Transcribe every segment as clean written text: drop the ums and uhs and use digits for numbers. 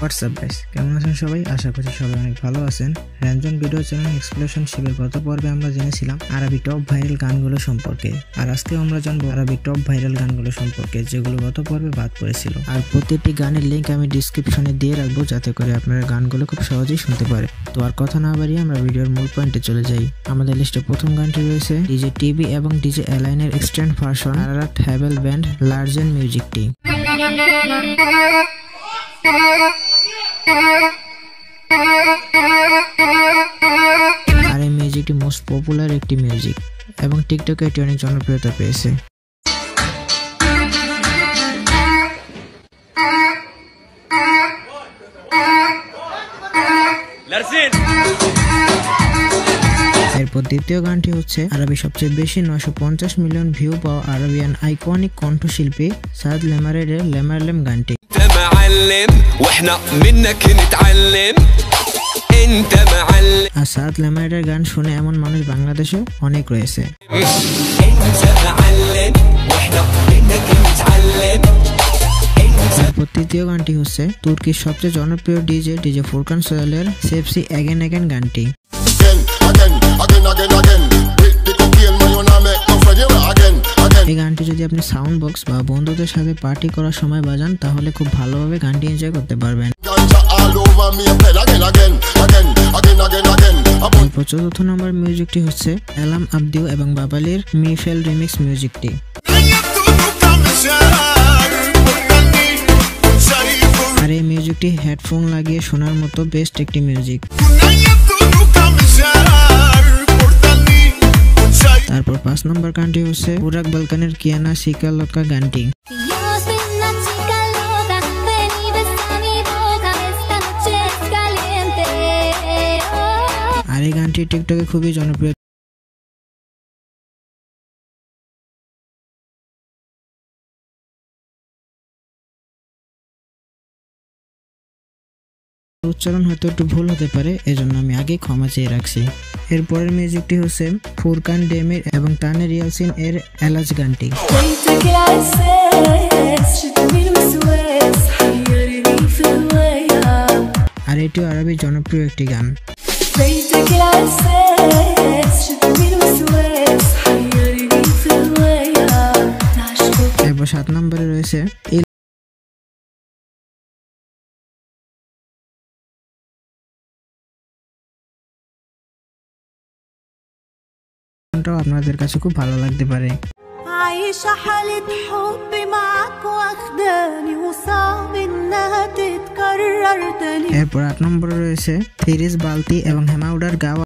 WhatsApp guys, কেমন আছেন সবাই? আশা করছি সবাই অনেক ভালো আছেন। র্যাঞ্জন ভিডিও চ্যানেল এক্সপ্লোশন শিবের গত পর্বে আমরা জেনেছিলাম আরবি টপ ভাইরাল গানগুলো সম্পর্কে, আর আজকে আমরা জানবো আরবি টপ ভাইরাল গানগুলো সম্পর্কে যেগুলো গত পর্বে বাদ পড়েছিল। আর প্রতিটি গানের লিঙ্ক আমি ডিসক্রিপশনে দিয়ে রাখবো যাতে করে আপনারা গানগুলো খুব সহজেই শুনতে পারে। তো আর কথা না বাড়িয়ে আমরা ভিডিওর মূল পয়েন্টে চলে যাই। আমাদের লিস্টে প্রথম গানটি রয়েছে ডিজে টিভি এবং ডিজে এলাইনের এক্সটেন্ড ভার্সন আরারাত হ্যাভেল ব্যান্ড লার্জেন মিউজিকটি। আর এই মিউজিকটি মোস্ট পপুলার একটি মিউজিক এবং টিকটকে এটি অনেক জনপ্রিয়তা পেয়েছে। এরপর দ্বিতীয় গানটি হচ্ছে আরবি সবচেয়ে বেশি 950 মিলিয়ন ভিউ পাওয়া আরবিয়ান আইকনিক কণ্ঠশিল্পী সাদ লেমারের লেমারলেম গানটি। আর সাদ লেমারের গান শুনে এমন মানুষ বাংলাদেশে অনেক রয়েছে। তারপর তৃতীয় গানটি হচ্ছে তুর্কির সবচেয়ে জনপ্রিয় ডিজে ফুরকান সোহেলের সেপসি এগেন এগেন গানটি। এই গানটি যদি আপনি সাউন্ড বক্স বা বন্ধুদের সাথে পার্টি করার সময় বাজান তাহলে খুব ভালোভাবে গানটি এনজয় করতে পারবেন। চতুর্থ নম্বর মিউজিকটি হচ্ছে এলাম আব্দিউ এবং বাবালির মিফেল রিমিক্স মিউজিকটি। আর এই মিউজিকটি হেডফোন লাগিয়ে শোনার মতো বেস্ট একটি মিউজিক। তারপর 5 নম্বর গানটি হচ্ছে বুরাক বালকানের কিয়ানা সিকালকা গানটি। আর এই গানটি টিকটকে খুবই জনপ্রিয়। উচ্চারণ হয়তো একটু ভুল হতে পারে, এজন্য আমি আগে ক্ষমা চেয়ে রাখছি। এরপরের মিউজিকটি হচ্ছে ফুরকান ডেমির এবং তানের ইয়াসিন এর এলাচ গানটি। আর এটিও আরবি জনপ্রিয় একটি গান। এরপর 7 নম্বরে রয়েছে আপনাদের কাছে খুব ভালো লাগতে পারে। এরপর 8 নম্বরে রয়েছে ফিরিজ বালতি এবং হেমাউডার গাওয়া।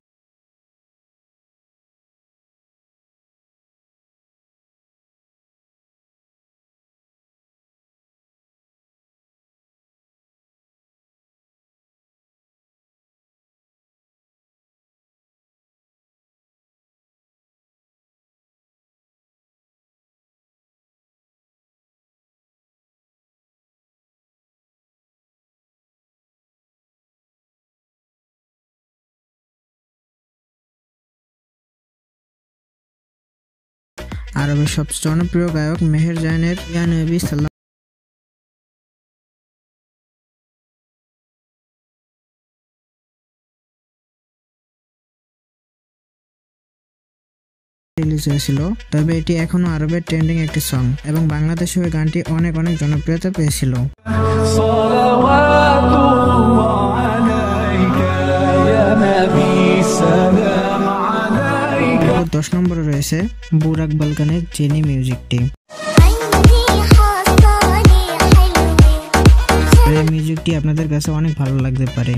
আরবের সবচেয়ে জনপ্রিয় গায়ক মেহের জাইনের ইয়া নবী সাল্লাল্লাহু রিলিজ হয়েছিল, তবে এটি এখনো আরবের ট্রেন্ডিং একটি সং এবং বাংলাদেশে ওই গানটি অনেক জনপ্রিয়তা পেয়েছিল। 10 নম্বরে রয়েছে বুরাক বালকানের জেনি মিউজিকটি। এই মিউজিকটি আপনাদের কাছে অনেক ভালো লাগতে পারে।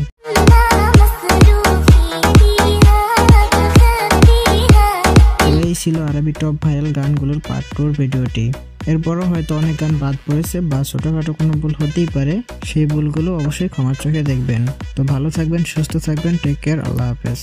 এই ছিল আরবি টপ ভাইরাল গানগুলোর পার্ট 2 ভিডিওটি। এরপরও হয়তো অনেক গান বাদ পড়েছে বা ছোটখাটো কোনো ভুল হতেই পারে, সেই ভুলগুলো অবশ্যই ক্ষমার চোখে দেখবেন। তো ভালো থাকবেন, সুস্থ থাকবেন, টেক কেয়ার, আল্লাহ হাফেজ।